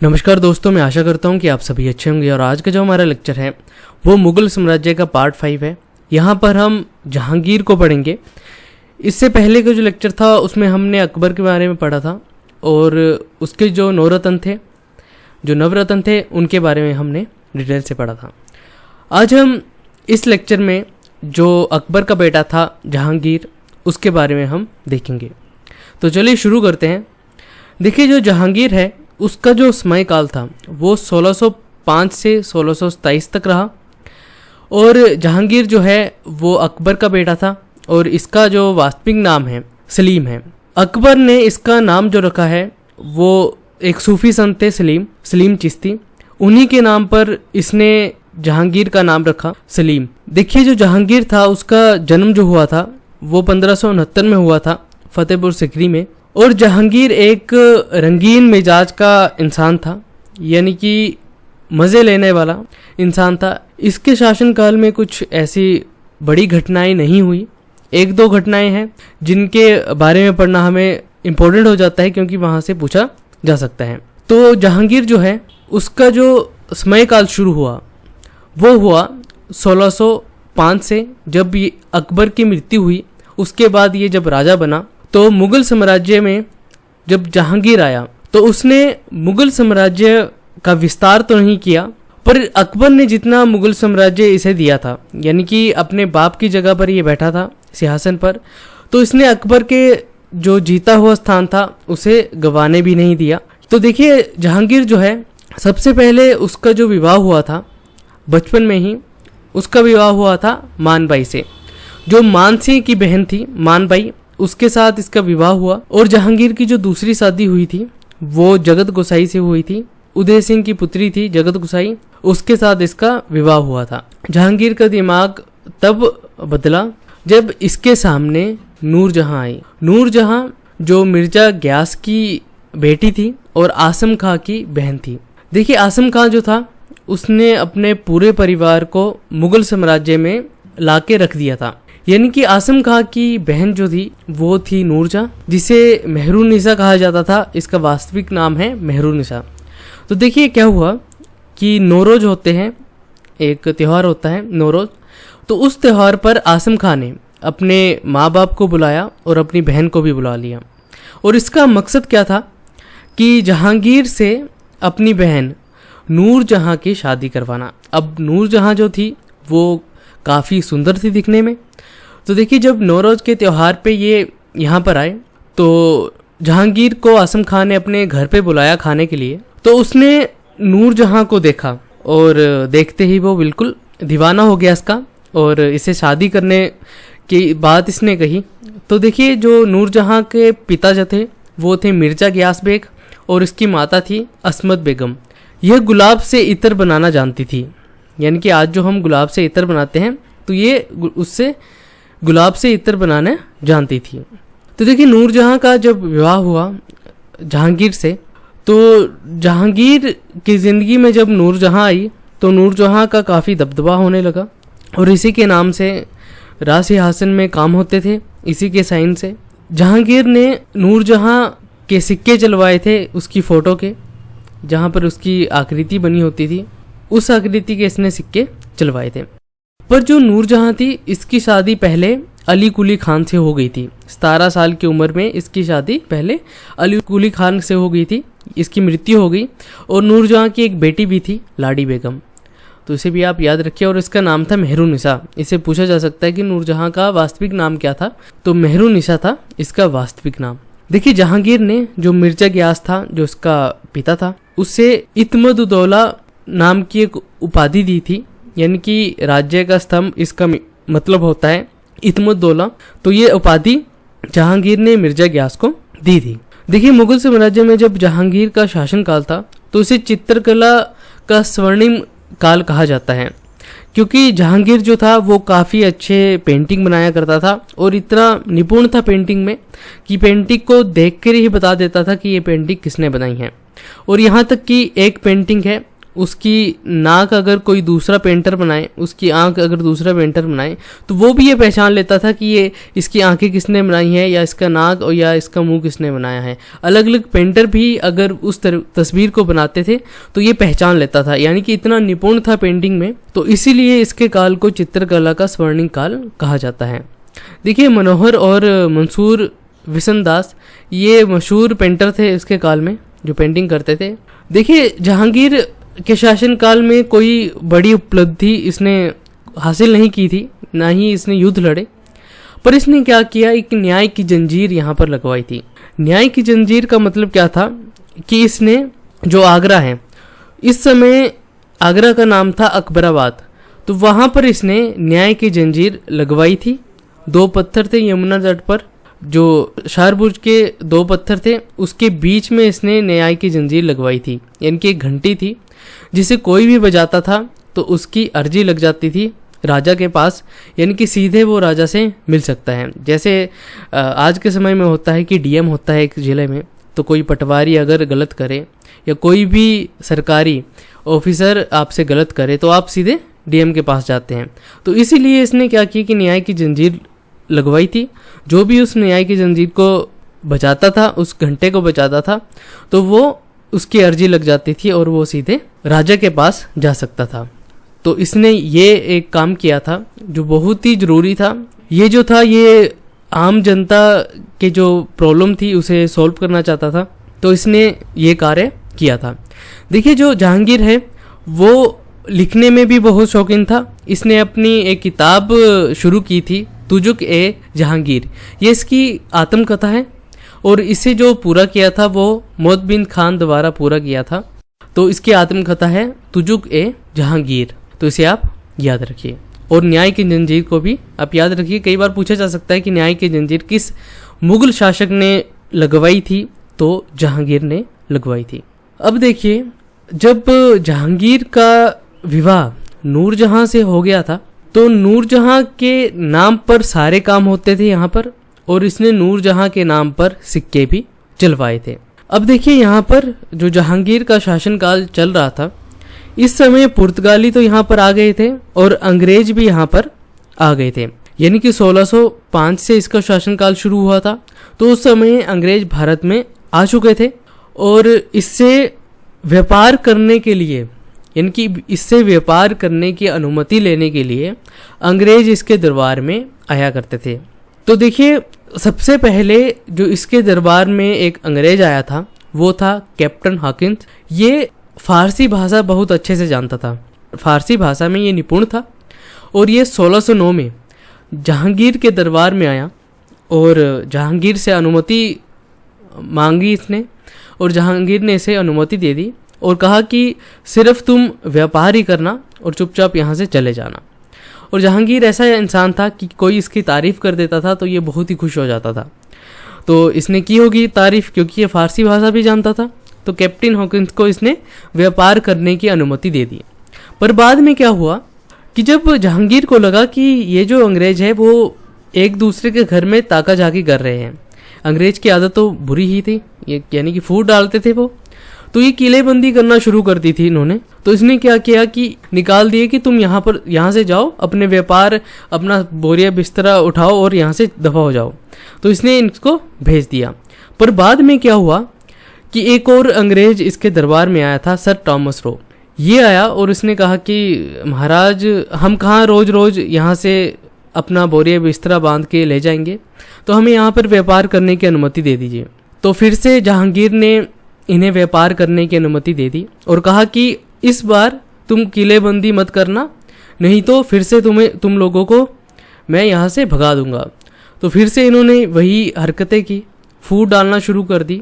नमस्कार दोस्तों, मैं आशा करता हूँ कि आप सभी अच्छे होंगे। और आज का जो हमारा लेक्चर है वो मुगल साम्राज्य का पार्ट 5 है। यहाँ पर हम जहांगीर को पढ़ेंगे। इससे पहले का जो लेक्चर था उसमें हमने अकबर के बारे में पढ़ा था और उसके जो नवरत्न थे उनके बारे में हमने डिटेल से पढ़ा था। आज हम इस लेक्चर में जो अकबर का बेटा था जहांगीर, उसके बारे में हम देखेंगे। तो चलिए शुरू करते हैं। देखिए, जो जहांगीर है उसका जो समय काल था वो 1605 से 1627 तक रहा। और जहांगीर जो है वो अकबर का बेटा था और इसका जो वास्तविक नाम है सलीम है। अकबर ने इसका नाम जो रखा है वो एक सूफी संत थे सलीम चिश्ती, उन्हीं के नाम पर इसने जहांगीर का नाम रखा सलीम। देखिए, जो जहांगीर था उसका जन्म जो हुआ था वो 1569 में हुआ था फतेहपुर सिकरी में। और जहांगीर एक रंगीन मिजाज का इंसान था, यानी कि मज़े लेने वाला इंसान था। इसके शासनकाल में कुछ ऐसी बड़ी घटनाएं नहीं हुई। एक दो घटनाएं हैं जिनके बारे में पढ़ना हमें इम्पोर्टेंट हो जाता है क्योंकि वहाँ से पूछा जा सकता है। तो जहांगीर जो है उसका जो समय काल शुरू हुआ वो हुआ 1605 से, जब ये अकबर की मृत्यु हुई। उसके बाद ये जब राजा बना तो मुगल साम्राज्य में जब जहांगीर आया तो उसने मुगल साम्राज्य का विस्तार तो नहीं किया, पर अकबर ने जितना मुगल साम्राज्य इसे दिया था, यानी कि अपने बाप की जगह पर ये बैठा था सिंहासन पर, तो इसने अकबर के जो जीता हुआ स्थान था उसे गंवाने भी नहीं दिया। तो देखिए, जहांगीर जो है सबसे पहले उसका जो विवाह हुआ था बचपन में ही, उसका विवाह हुआ था मानबाई से, जो मानसिंह की बहन थी मानबाई, उसके साथ इसका विवाह हुआ। और जहांगीर की जो दूसरी शादी हुई थी वो जगत गोसाई से हुई थी। उदय सिंह की पुत्री थी जगत गोसाई, उसके साथ इसका विवाह हुआ था। जहांगीर का दिमाग तब बदला जब इसके सामने नूरजहां आई। नूरजहां जो मिर्जा ग्यास की बेटी थी और आसम खां की बहन थी। देखिए, आसम खां जो था उसने अपने पूरे परिवार को मुगल साम्राज्य में लाके रख दिया था। यानी कि आसम खां की बहन जो थी वो थी नूरजहां, जिसे मेहरुन्निसा कहा जाता था। इसका वास्तविक नाम है मेहरुन्निसा। तो देखिए क्या हुआ कि नौरोज होते हैं, एक त्यौहार होता है नौरोज, तो उस त्यौहार पर आसम खां ने अपने माँ बाप को बुलाया और अपनी बहन को भी बुला लिया। और इसका मकसद क्या था कि जहांगीर से अपनी बहन नूरजहां की शादी करवाना। अब नूरजहां जो थी वो काफ़ी सुंदर थी दिखने में। तो देखिए, जब नौरोज के त्यौहार पे ये यहाँ पर आए तो जहांगीर को आसम खां ने अपने घर पे बुलाया खाने के लिए। तो उसने नूरजहां को देखा और देखते ही वो बिल्कुल दीवाना हो गया इसका, और इसे शादी करने की बात इसने कही। तो देखिए, जो नूरजहां के पिता जो थे वो थे मिर्जा ग्यास बेग और इसकी माता थी अस्मत बेगम। यह गुलाब से इत्र बनाना जानती थी, यानी कि आज जो हम गुलाब से इत्र बनाते हैं तो ये उससे गुलाब से इत्र बनाने जानती थी। तो देखिए, नूरजहां का जब विवाह हुआ जहांगीर से, तो जहांगीर की ज़िंदगी में जब नूरजहां आई तो नूरजहां का काफ़ी दबदबा होने लगा और इसी के नाम से राज सिंहासन में काम होते थे। इसी के साइन से जहांगीर ने नूरजहां के सिक्के चलवाए थे उसकी फ़ोटो के, जहाँ पर उसकी आकृति बनी होती थी, उस आकृति के इसने सिक्के चलवाए थे। पर जो नूरजहां थी इसकी शादी पहले अली कुली खान से हो गई थी। 17 साल की उम्र में इसकी शादी पहले अली कुली खान से हो गई थी। इसकी मृत्यु हो गई। और नूरजहां की एक बेटी भी थी लाडी बेगम, तो इसे भी आप याद रखिए। और इसका नाम था मेहरुन्निसा। इसे पूछा जा सकता है कि नूरजहां का वास्तविक नाम क्या था, तो मेहरुन्निसा था इसका वास्तविक नाम। देखिए, जहांगीर ने जो मिर्जा ग्यास था जो इसका पिता था उससे इत्मद-उद-दौला नाम की एक उपाधि दी थी, यानी कि राज्य का स्तंभ इसका मतलब होता है इत्मद-दौला। तो ये उपाधि जहांगीर ने मिर्जा ग्यास को दी थी। देखिए, मुगल साम्राज्य में जब जहांगीर का शासनकाल था तो इसे चित्रकला का स्वर्णिम काल कहा जाता है, क्योंकि जहांगीर जो था वो काफ़ी अच्छे पेंटिंग बनाया करता था और इतना निपुण था पेंटिंग में कि पेंटिंग को देख कर ही बता देता था कि ये पेंटिंग किसने बनाई है। और यहाँ तक कि एक पेंटिंग है उसकी नाक अगर कोई दूसरा पेंटर बनाए, उसकी आंख अगर दूसरा पेंटर बनाए, तो वो भी ये पहचान लेता था कि ये इसकी आंखें किसने बनाई है, या इसका नाक और या इसका मुंह किसने बनाया है। अलग अलग पेंटर भी अगर उस तस्वीर को बनाते थे तो ये पहचान लेता था, यानी कि इतना निपुण था पेंटिंग में। तो इसीलिए इसके काल को चित्रकला का स्वर्णिम काल कहा जाता है। देखिए, मनोहर और मंसूर विसनदास ये मशहूर पेंटर थे इसके काल में, जो पेंटिंग करते थे। देखिए, जहांगीर के शासनकाल में कोई बड़ी उपलब्धि इसने हासिल नहीं की थी, ना ही इसने युद्ध लड़े, पर इसने क्या किया, एक न्याय की जंजीर यहाँ पर लगवाई थी। न्याय की जंजीर का मतलब क्या था कि इसने जो आगरा है, इस समय आगरा का नाम था अकबराबाद, तो वहाँ पर इसने न्याय की जंजीर लगवाई थी। 2 पत्थर थे यमुना तट पर, जो शाहरबुर्ज के 2 पत्थर थे, उसके बीच में इसने न्याय की जंजीर लगवाई थी। यानी कि एक घंटी थी जिसे कोई भी बजाता था तो उसकी अर्जी लग जाती थी राजा के पास, यानी कि सीधे वो राजा से मिल सकता है। जैसे आज के समय में होता है कि डीएम होता है एक जिले में, तो कोई पटवारी अगर गलत करे या कोई भी सरकारी ऑफिसर आपसे गलत करे तो आप सीधे डीएम के पास जाते हैं। तो इसीलिए इसने क्या किया कि न्याय की जंजीर लगवाई थी। जो भी उस न्याय की जंजीर को बचाता था, उस घंटे को बचाता था, तो वो उसकी अर्जी लग जाती थी और वो सीधे राजा के पास जा सकता था। तो इसने ये एक काम किया था जो बहुत ही ज़रूरी था। ये जो था, ये आम जनता के जो प्रॉब्लम थी उसे सॉल्व करना चाहता था, तो इसने ये कार्य किया था। देखिए, जो जहांगीर है वो लिखने में भी बहुत शौकीन था। इसने अपनी एक किताब शुरू की थी, तुजुक ए जहांगीर। ये इसकी आत्मकथा है और इसे जो पूरा किया था वो मोहम्मद बिन खान द्वारा पूरा किया था। तो इसकी आत्मकथा है तुजुक ए जहांगीर, तो इसे आप याद रखिए। और न्याय की जंजीर को भी आप याद रखिए। कई बार पूछा जा सकता है कि न्याय की जंजीर किस मुगल शासक ने लगवाई थी, तो जहांगीर ने लगवाई थी। अब देखिए, जब जहांगीर का विवाह नूरजहां से हो गया था, तो नूरजहां के नाम पर सारे काम होते थे यहाँ पर, और इसने नूरजहां के नाम पर सिक्के भी चलवाए थे। अब देखिए, यहाँ पर जो जहांगीर का शासनकाल चल रहा था, इस समय पुर्तगाली तो यहाँ पर आ गए थे और अंग्रेज भी यहाँ पर आ गए थे। यानी कि 1605 से इसका शासनकाल शुरू हुआ था, तो उस समय अंग्रेज भारत में आ चुके थे और इससे व्यापार करने के लिए, यानी कि इससे व्यापार करने की अनुमति लेने के लिए अंग्रेज इसके दरबार में आया करते थे। तो देखिए, सबसे पहले जो इसके दरबार में एक अंग्रेज आया था वो था कैप्टन हॉकिंस। ये फारसी भाषा बहुत अच्छे से जानता था, फारसी भाषा में ये निपुण था, और ये 1609 में जहांगीर के दरबार में आया और जहांगीर से अनुमति मांगी इसने, और जहांगीर ने इसे अनुमति दे दी और कहा कि सिर्फ तुम व्यापार ही करना और चुपचाप यहाँ से चले जाना। और जहांगीर ऐसा इंसान था कि कोई इसकी तारीफ़ कर देता था तो ये बहुत ही खुश हो जाता था। तो इसने की होगी तारीफ़, क्योंकि ये फारसी भाषा भी जानता था। तो कैप्टन हॉकिंस को इसने व्यापार करने की अनुमति दे दी। पर बाद में क्या हुआ कि जब जहांगीर को लगा कि ये जो अंग्रेज है वो एक दूसरे के घर में ताका झाकी कर रहे हैं, अंग्रेज की आदत तो बुरी ही थी, ये यानी कि फूट डालते थे वो, तो ये किलेबंदी करना शुरू कर दी थी इन्होंने। तो इसने क्या किया कि निकाल दिए कि तुम यहाँ से जाओ, अपने व्यापार, अपना बोरिया बिस्तरा उठाओ और यहाँ से दफा हो जाओ। तो इसने इनको भेज दिया। पर बाद में क्या हुआ कि एक और अंग्रेज इसके दरबार में आया था, सर टॉमस रो। ये आया और इसने कहा कि महाराज, हम कहाँ रोज रोज यहाँ से अपना बोरिया बिस्तरा बांध के ले जाएंगे, तो हमें यहाँ पर व्यापार करने की अनुमति दे दीजिए। तो फिर से जहांगीर ने इन्हें व्यापार करने की अनुमति दे दी और कहा कि इस बार तुम किलेबंदी मत करना, नहीं तो फिर से तुम लोगों को मैं यहाँ से भगा दूंगा। तो फिर से इन्होंने वही हरकतें की, फूट डालना शुरू कर दी।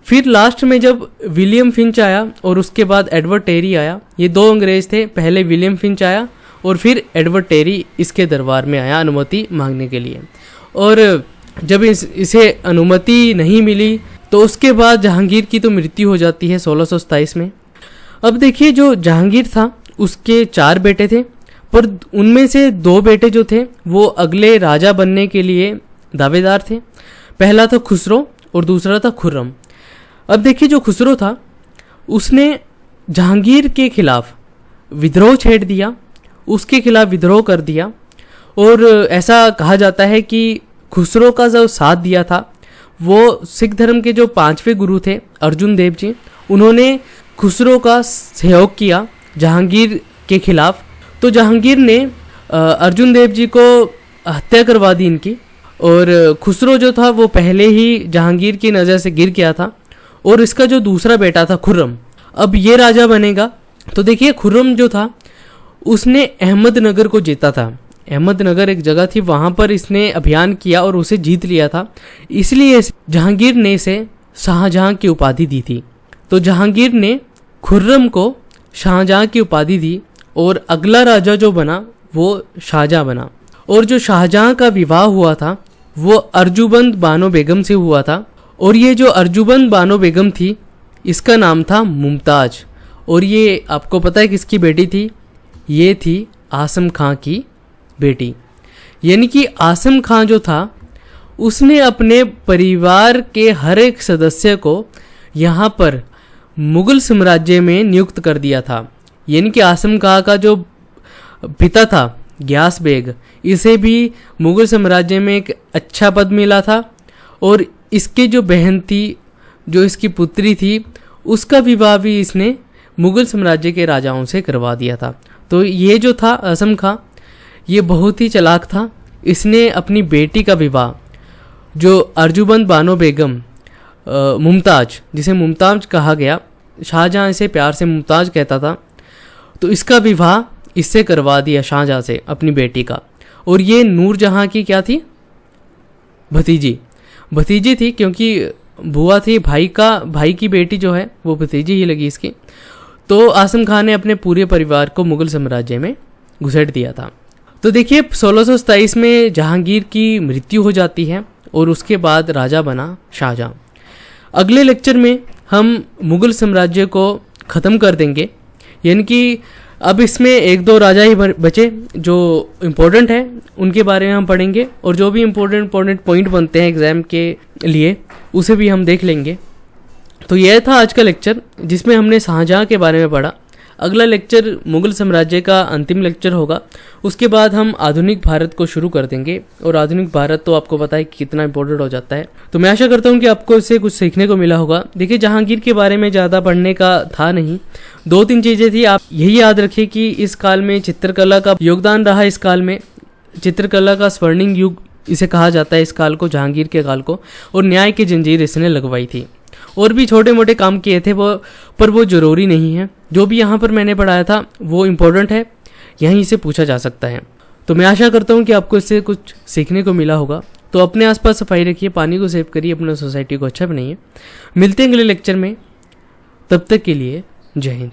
फिर लास्ट में जब विलियम फिंच आया और उसके बाद एडवर्ड टेरी आया, ये 2 अंग्रेज थे, पहले विलियम फिंच आया और फिर एडवर्ड टेरी इसके दरबार में आया अनुमति मांगने के लिए। और जब इसे अनुमति नहीं मिली तो उसके बाद जहांगीर की तो मृत्यु हो जाती है 1627 में। अब देखिए, जो जहांगीर था उसके 4 बेटे थे, पर उनमें से 2 बेटे जो थे वो अगले राजा बनने के लिए दावेदार थे। पहला था खुसरो और दूसरा था खुर्रम। अब देखिए, जो खुसरो था उसने जहांगीर के खिलाफ विद्रोह छेड़ दिया, उसके खिलाफ विद्रोह कर दिया। और ऐसा कहा जाता है कि खुसरो का जो साथ दिया था वो सिख धर्म के जो 5वें गुरु थे अर्जुन देव जी, उन्होंने खुसरो का सहयोग किया जहांगीर के खिलाफ। तो जहांगीर ने अर्जुन देव जी को हत्या करवा दी इनकी, और खुसरो जो था वो पहले ही जहांगीर की नज़र से गिर गया था। और इसका जो दूसरा बेटा था खुर्रम, अब ये राजा बनेगा। तो देखिए खुर्रम जो था उसने अहमदनगर को जीता था। अहमदनगर एक जगह थी, वहाँ पर इसने अभियान किया और उसे जीत लिया था। इसलिए जहांगीर ने इसे शाहजहां की उपाधि दी थी। तो जहांगीर ने खुर्रम को शाहजहां की उपाधि दी और अगला राजा जो बना वो शाहजहां बना। और जो शाहजहां का विवाह हुआ था वो अर्जुबंद बानो बेगम से हुआ था। और ये जो अर्जुबंद बानो बेगम थी इसका नाम था मुमताज। और ये आपको पता है किसकी बेटी थी? ये थी आसम खां की बेटी। यानी कि आसम खां जो था उसने अपने परिवार के हर एक सदस्य को यहाँ पर मुगल साम्राज्य में नियुक्त कर दिया था। यानी कि आसम खां का जो पिता था ग्यास बेग, इसे भी मुगल साम्राज्य में एक अच्छा पद मिला था। और इसके जो बहन थी, जो इसकी पुत्री थी, उसका विवाह भी इसने मुगल साम्राज्य के राजाओं से करवा दिया था। तो ये जो था आसम खां, ये बहुत ही चालाक था। इसने अपनी बेटी का विवाह जो अर्जुबंद बानो बेगम मुमताज, जिसे मुमताज कहा गया, शाहजहां इसे प्यार से मुमताज कहता था, तो इसका विवाह इससे करवा दिया शाहजहां से अपनी बेटी का। और ये नूरजहां की क्या थी? भतीजी थी, क्योंकि बुआ थी, भाई की बेटी जो है वो भतीजी ही लगी इसकी। तो आसम खां ने अपने पूरे परिवार को मुगल साम्राज्य में घुसेड़ दिया था। तो देखिए 1627 में जहांगीर की मृत्यु हो जाती है और उसके बाद राजा बना शाहजहां। अगले लेक्चर में हम मुगल साम्राज्य को ख़त्म कर देंगे। यानी कि अब इसमें 1-2 राजा ही बचे जो इम्पोर्टेंट है, उनके बारे में हम पढ़ेंगे। और जो भी इम्पोर्टेंट पॉइंट बनते हैं एग्ज़ाम के लिए उसे भी हम देख लेंगे। तो यह था आज का लेक्चर जिसमें हमने शाहजहां के बारे में पढ़ा। अगला लेक्चर मुगल साम्राज्य का अंतिम लेक्चर होगा। उसके बाद हम आधुनिक भारत को शुरू कर देंगे। और आधुनिक भारत तो आपको पता है कि कितना इंपॉर्टेंट हो जाता है। तो मैं आशा करता हूँ कि आपको इससे कुछ सीखने को मिला होगा। देखिए जहांगीर के बारे में ज़्यादा पढ़ने का था नहीं, 2-3 चीज़ें थी। आप यही याद रखिए कि इस काल में चित्रकला का योगदान रहा। इस काल में चित्रकला का स्वर्णिम युग इसे कहा जाता है, इस काल को, जहांगीर के काल को। और न्याय की जंजीर इसने लगवाई थी। और भी छोटे मोटे काम किए थे वो, पर वो ज़रूरी नहीं है। जो भी यहाँ पर मैंने पढ़ाया था वो इम्पोर्टेंट है, यहीं से पूछा जा सकता है। तो मैं आशा करता हूँ कि आपको इससे कुछ सीखने को मिला होगा। तो अपने आसपास सफाई रखिए, पानी को सेव करिए, अपने सोसाइटी को अच्छा बनाइए। मिलते हैं अगले लेक्चर में, तब तक के लिए जय हिंद।